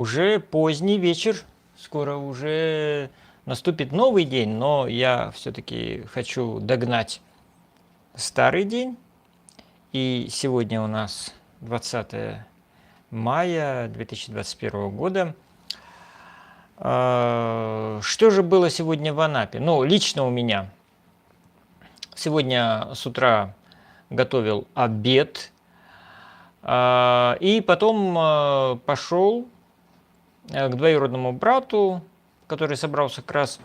Уже поздний вечер, скоро уже наступит новый день, но я все-таки хочу догнать старый день. И сегодня у нас 20 мая 2021 года. Что же было сегодня в Анапе? Ну, лично у меня. Сегодня с утра готовил обед, и потом пошел к двоюродному брату, который собрался как раз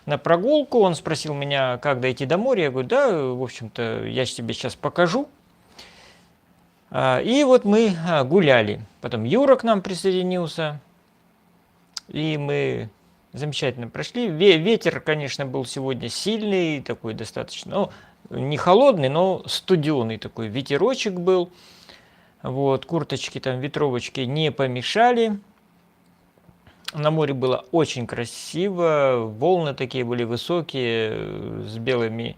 на прогулку. Он спросил меня, как дойти до моря. Я говорю, да, в общем-то, я тебе сейчас покажу. И вот мы гуляли. Потом Юра к нам присоединился. И мы замечательно прошли. Ветер, конечно, был сегодня сильный, такой достаточно, ну, не холодный, но студеный такой ветерочек был. Вот, курточки там, ветровочки не помешали. На море было очень красиво, волны такие были высокие, с белыми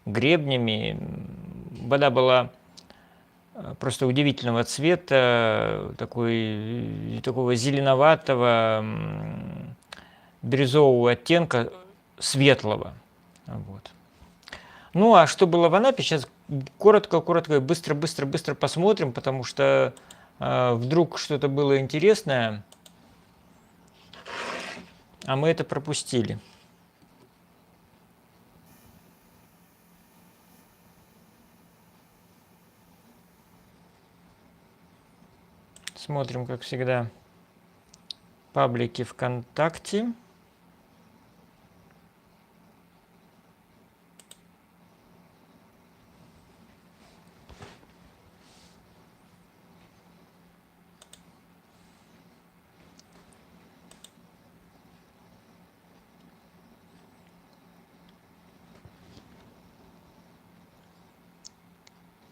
гребнями. Вода была просто удивительного цвета, такого зеленоватого, бирюзового оттенка, светлого. Вот. Ну, а что было в Анапе, сейчас коротко, быстро посмотрим, потому что вдруг что-то было интересное, а мы это пропустили. Смотрим, как всегда, паблики ВКонтакте.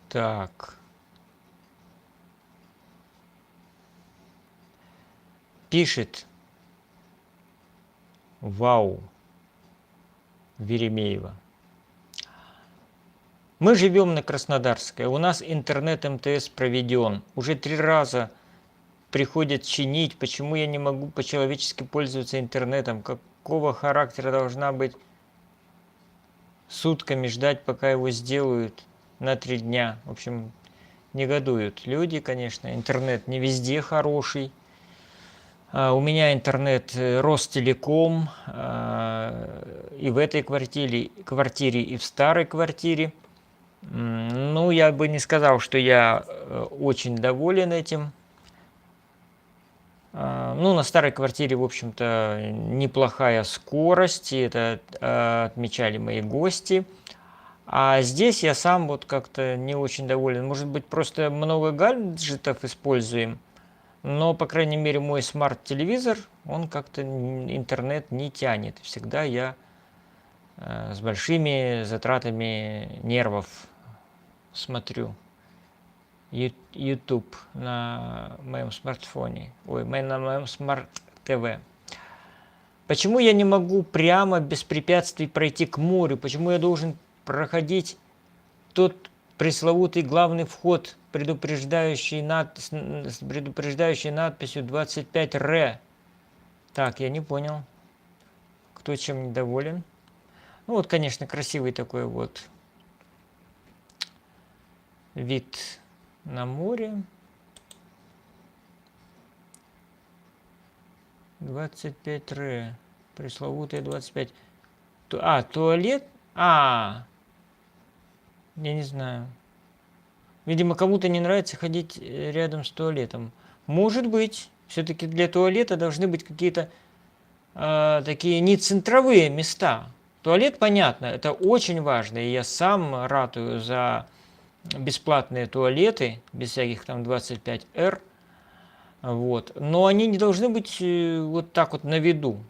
Так. Пишет. Вау. Веремеева. Мы живем на Краснодарской. У нас интернет МТС проведен. Уже 3 раза приходят чинить. Почему я не могу по-человечески пользоваться интернетом? Какого характера должна быть сутками ждать, пока его сделают на 3 дня? В общем, негодуют люди, конечно. Интернет не везде хороший. У меня интернет Ростелеком и в этой квартире, и в старой квартире. Ну, я бы не сказал, что я очень доволен этим. Ну, на старой квартире, в общем-то, неплохая скорость, и это отмечали мои гости. А здесь я сам вот как-то не очень доволен. Может быть, просто много гаджетов используем, но, по крайней мере, мой смарт-телевизор, он как-то интернет не тянет. Всегда я с большими затратами нервов смотрю YouTube на моем смартфоне, на моем смарт-ТВ. Почему я не могу прямо без препятствий пройти к морю? Почему я должен проходить тот пресловутый главный вход, предупреждающий надписью 25 Р? Так, я не понял, кто чем недоволен. Ну вот, конечно, красивый такой вот вид на море. 25 Р. Пресловутые 25. Туалет? Я не знаю. Видимо, кому-то не нравится ходить рядом с туалетом. Может быть. Все-таки для туалета должны быть какие-то такие не центровые места. Туалет, понятно, это очень важно. И я сам ратую за бесплатные туалеты, без всяких там 25 Р. Вот. Но они не должны быть вот так вот на виду.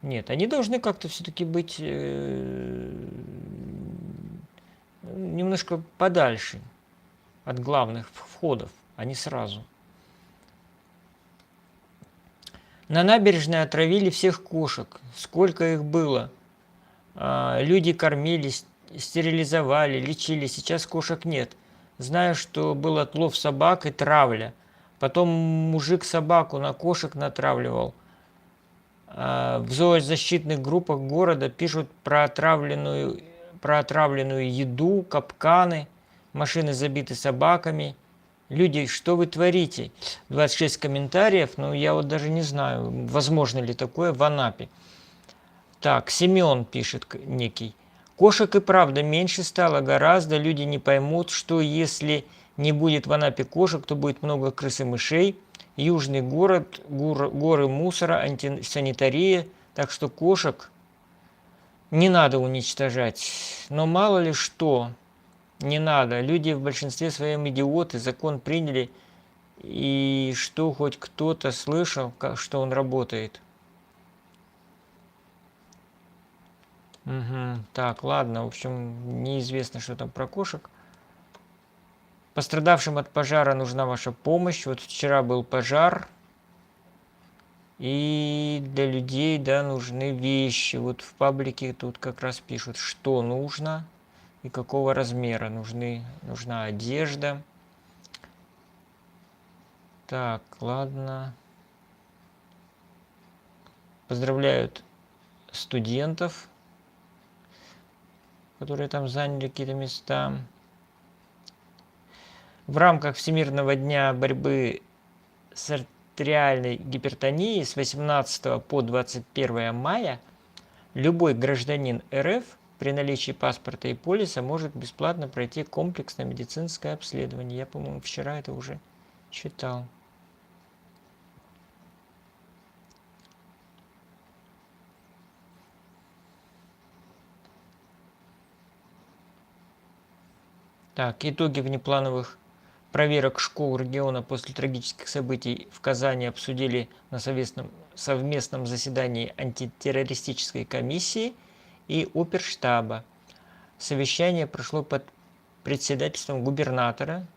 Нет, они должны как-то все-таки быть немножко подальше от главных входов, а не сразу. На набережной отравили всех кошек. Сколько их было? Люди кормились, стерилизовали, лечили. Сейчас кошек нет. Знаю, что был отлов собак и травля. Потом мужик собаку на кошек натравливал. В зоозащитных группах города пишут про отравленную еду, капканы, машины забиты собаками. Люди, что вы творите? 26 комментариев, но я вот даже не знаю, возможно ли такое в Анапе. Так, Семен пишет некий. Кошек и правда меньше стало гораздо, люди не поймут, что если не будет в Анапе кошек, то будет много крыс и мышей. Южный город, горы мусора, антисанитария, так что кошек не надо уничтожать. Но мало ли что, не надо. Люди в большинстве своем идиоты, закон приняли, и что хоть кто-то слышал, что он работает. Угу. Так, ладно, в общем, неизвестно, что там про кошек. Пострадавшим от пожара нужна ваша помощь. Вот вчера был пожар, и для людей, да, нужны вещи. Вот в паблике тут как раз пишут, что нужно и какого размера нужна одежда. Так, ладно. Поздравляют студентов, которые там заняли какие-то места. В рамках Всемирного дня борьбы с артериальной гипертонией с 18 по 21 мая любой гражданин РФ при наличии паспорта и полиса может бесплатно пройти комплексное медицинское обследование. Я, по-моему, вчера это уже читал. Так, итоги внеплановых проверок школ региона после трагических событий в Казани обсудили на совместном заседании антитеррористической комиссии и оперштаба. Совещание прошло под председательством губернатора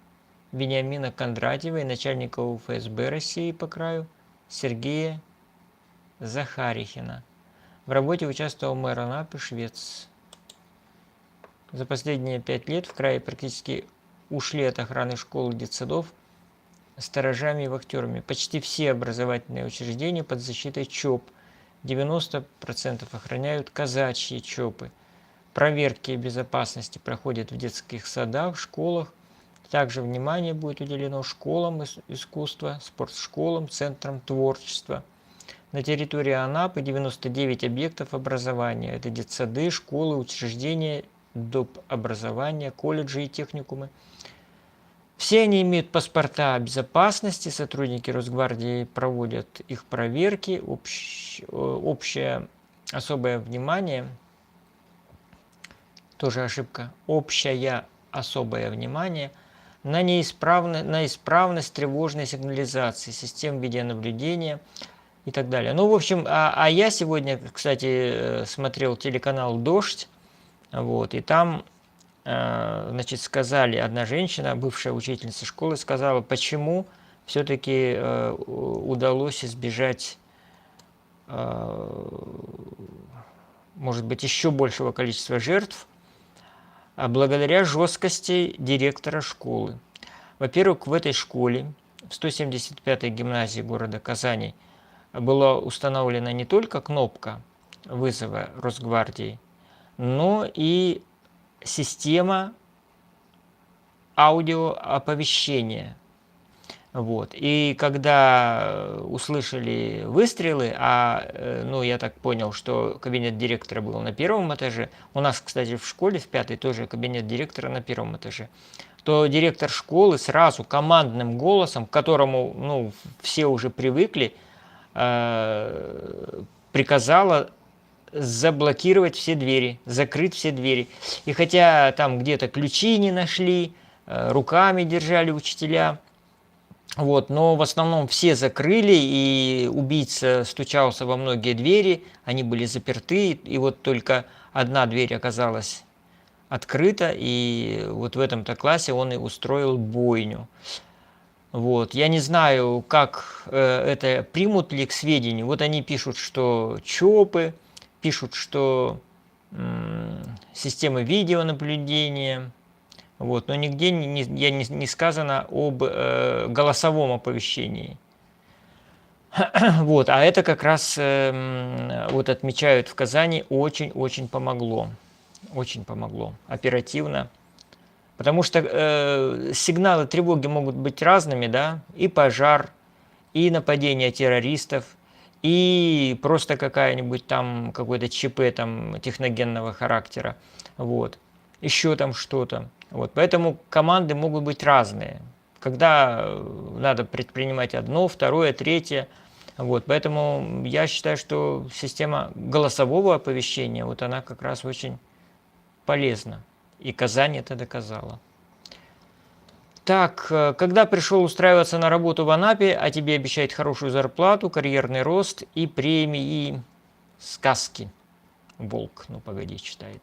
Вениамина Кондратьева и начальника УФСБ России по краю Сергея Захарихина. В работе участвовал мэр Анапы Швец. За последние 5 лет в крае практически ушли от охраны школ и детсадов сторожами и вахтерами. Почти все образовательные учреждения под защитой ЧОП. 90% охраняют казачьи ЧОПы. Проверки безопасности проходят в детских садах, школах. Также внимание будет уделено школам искусства, спортшколам, центрам творчества. На территории Анапы 99 объектов образования. Это детсады, школы, учреждения, доп. Образования, колледжи и техникумы. Все они имеют паспорта безопасности, сотрудники Росгвардии проводят их проверки, общее особое внимание, тоже ошибка, общее особое внимание на неисправность тревожной сигнализации, систем видеонаблюдения и так далее. Ну, в общем, я сегодня, кстати, смотрел телеканал «Дождь», вот, и там сказали, одна женщина, бывшая учительница школы, сказала, почему все-таки удалось избежать, может быть, еще большего количества жертв, благодаря жесткости директора школы. Во-первых, в этой школе, в 175-й гимназии города Казани, была установлена не только кнопка вызова Росгвардии, но и система аудиооповещения. Вот. И когда услышали выстрелы, я так понял, что кабинет директора был на первом этаже, у нас, кстати, в школе, в 5-й тоже кабинет директора на первом этаже, то директор школы сразу командным голосом, к которому все уже привыкли, приказала заблокировать все двери, закрыть все двери. И хотя там где-то ключи не нашли, руками держали учителя, но в основном все закрыли, и убийца стучался во многие двери, они были заперты, и вот только одна дверь оказалась открыта, и вот в этом-то классе он и устроил бойню. Я не знаю, как это примут ли к сведению. Вот они пишут, что ЧОПы, пишут, что системы видеонаблюдения, Вот, но нигде не сказано об голосовом оповещении. Вот, а это как раз вот отмечают в Казани, очень-очень помогло. Очень помогло. Оперативно. Потому что сигналы тревоги могут быть разными, да, и пожар, и нападение террористов, и просто какая-нибудь там, какой-то ЧП там техногенного характера, вот, еще там что-то. Вот, поэтому команды могут быть разные, когда надо предпринимать одно, второе, третье. Вот, поэтому я считаю, что система голосового оповещения, вот она как раз очень полезна. И Казань это доказала. Так, когда пришел устраиваться на работу в Анапе, а тебе обещают хорошую зарплату, карьерный рост и премии, сказки. Волк, ну погоди, читает.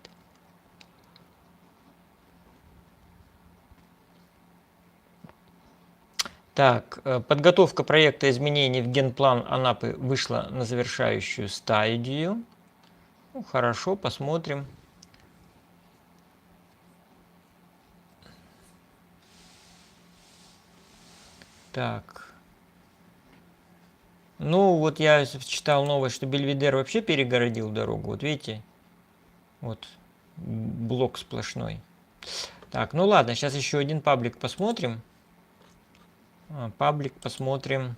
Так, подготовка проекта изменений в генплан Анапы вышла на завершающую стадию. Ну, хорошо, посмотрим. Так. Ну, вот я читал новость, что Бельведер вообще перегородил дорогу. Вот видите? Вот блок сплошной. Так, ну ладно, сейчас еще один паблик посмотрим. Паблик посмотрим.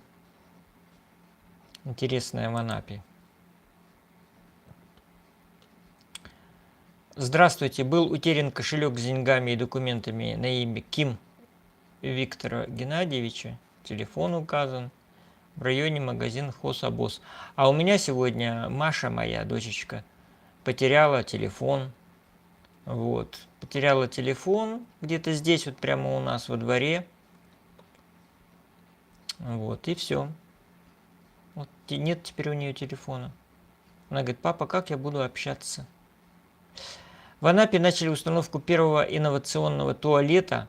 Интересное в Анапе. Здравствуйте. Был утерян кошелек с деньгами и документами на имя Ким Виктора Геннадьевича. Телефон указан. В районе магазин Хосабос. А у меня сегодня Маша, моя дочечка, потеряла телефон. Вот. Потеряла телефон где-то здесь, вот прямо у нас во дворе. Вот, и все. Вот, нет теперь у нее телефона. Она говорит: папа, как я буду общаться? В Анапе начали установку первого инновационного туалета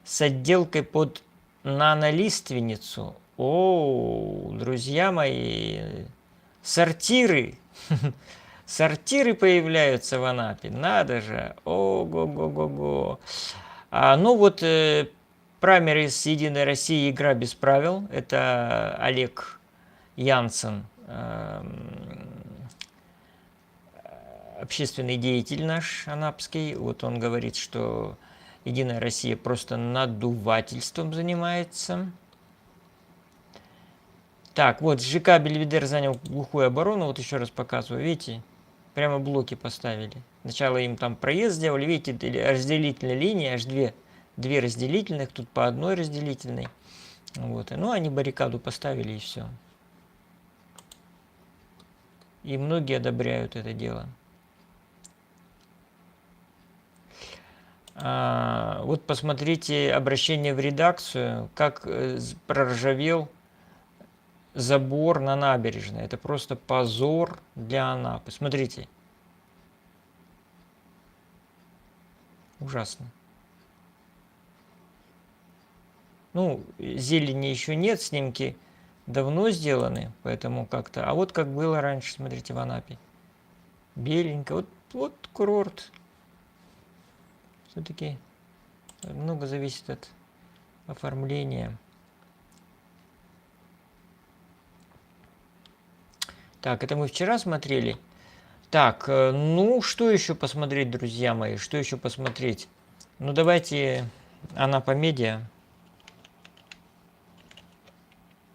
с отделкой под нанолиственницу. О, друзья мои, сортиры. Сортиры появляются в Анапе. Надо же. Ого-го-го-го. Ну вот, праймериз Единой России «Игра без правил». Это Олег Янсен, общественный деятель наш анапский. Вот он говорит, что Единая Россия просто надувательством занимается. Так, вот ЖК Бельведер занял глухую оборону. Вот еще раз показываю. Видите? Прямо блоки поставили. Сначала им там проезд сделали. Видите, разделительная линия, аж две разделительных. Тут по одной разделительной. Вот. Ну, они баррикаду поставили и все. И многие одобряют это дело. Вот посмотрите обращение в редакцию, как проржавел забор на набережной. Это просто позор для Анапы. Смотрите. Ужасно. Ну, зелени еще нет, снимки давно сделаны, поэтому как-то... А вот как было раньше, смотрите, в Анапе. Беленько. Вот курорт. Все-таки много зависит от оформления. Так, это мы вчера смотрели. Так, ну, что еще посмотреть, друзья мои? Что еще посмотреть? Ну, давайте Анапа Медиа.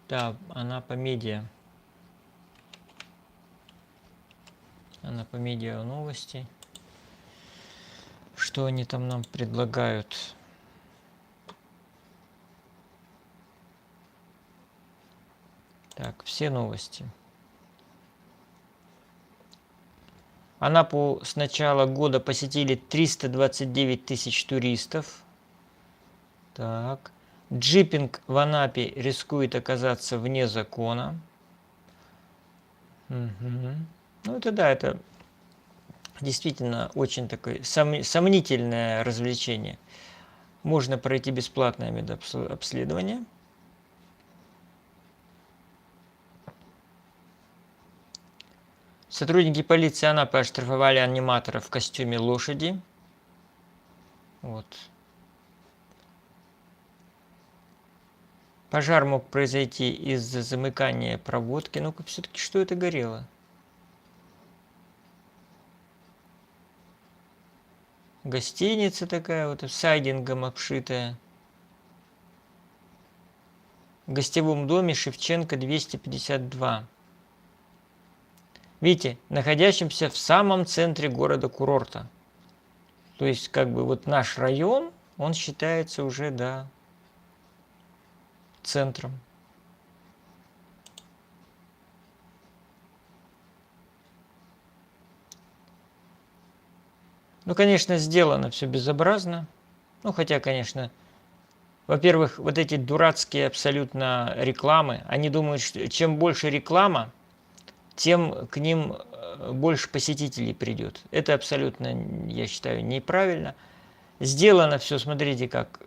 Да, Анапа Медиа. Анапа Медиа новости. Что они там нам предлагают? Так, все новости. Анапу с начала года посетили 329 тысяч туристов. Так. Джипинг в Анапе рискует оказаться вне закона. Угу. Ну, это да, это действительно очень такое сомнительное развлечение. Можно пройти бесплатное медобследование. Сотрудники полиции Анапы оштрафовали аниматора в костюме лошади. Вот. Пожар мог произойти из-за замыкания проводки. Ну-ка, все-таки что это горело? Гостиница такая вот, сайдингом обшитая. В гостевом доме Шевченко 252. Видите, находящимся в самом центре города-курорта. То есть, как бы вот наш район, он считается уже, да, центром. Ну, конечно, сделано все безобразно. Ну, хотя, конечно, во-первых, вот эти дурацкие абсолютно рекламы, они думают, что чем больше реклама, тем к ним больше посетителей придет. Это абсолютно, я считаю, неправильно. Сделано все, смотрите, как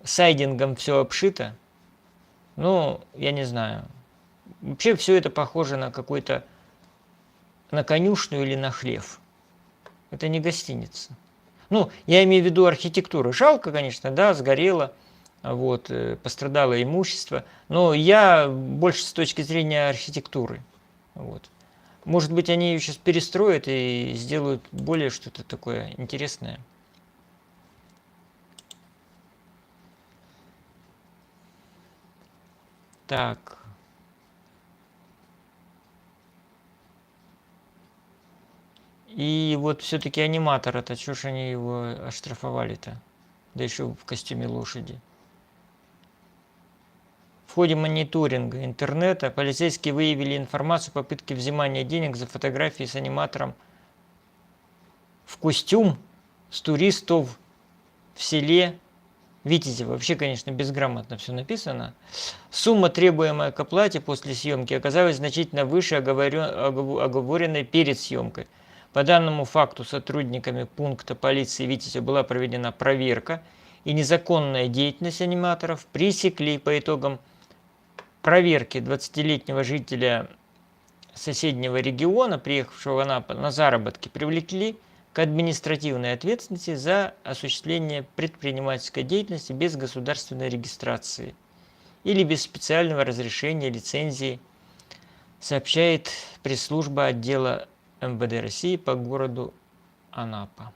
сайдингом все обшито. Ну, я не знаю. Вообще все это похоже на какой-то, на конюшню или на хлев. Это не гостиница. Ну, я имею в виду архитектуру. Жалко, конечно, да, сгорело, вот, пострадало имущество. Но я больше с точки зрения архитектуры. Вот. Может быть, они ее сейчас перестроят и сделают более что-то такое интересное. Так. И вот все-таки аниматора-то, чё ж они его оштрафовали-то? Да еще в костюме лошади. В ходе мониторинга интернета полицейские выявили информацию о попытке взимания денег за фотографии с аниматором в костюм с туристов в селе Витязево. Вообще, конечно, безграмотно все написано. Сумма, требуемая к оплате после съемки, оказалась значительно выше оговоренной перед съемкой. По данному факту сотрудниками пункта полиции Витязева была проведена проверка, и незаконная деятельность аниматоров пресекли. По итогам проверки 20-летнего жителя соседнего региона, приехавшего в Анапу на заработки, привлекли к административной ответственности за осуществление предпринимательской деятельности без государственной регистрации или без специального разрешения, лицензии, сообщает пресс-служба отдела МВД России по городу Анапа.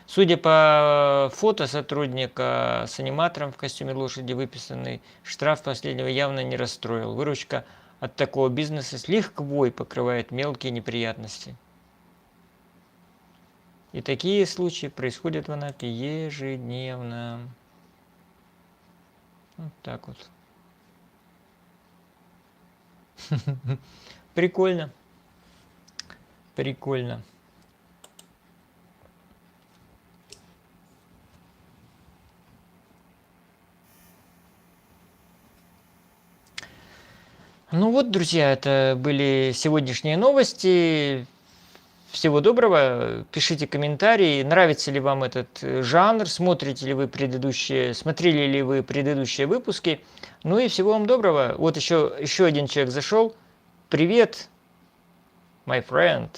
Судя по фото сотрудника с аниматором в костюме лошади, выписанный штраф последнего явно не расстроил. Выручка от такого бизнеса с лихвой покрывает мелкие неприятности. И такие случаи происходят в Анапе ежедневно. Вот так вот. Прикольно. Прикольно. Ну вот, друзья, это были сегодняшние новости. Всего доброго, пишите комментарии, нравится ли вам этот жанр, смотрели ли вы предыдущие выпуски. Ну и всего вам доброго. Вот еще один человек зашел. Привет, my friend.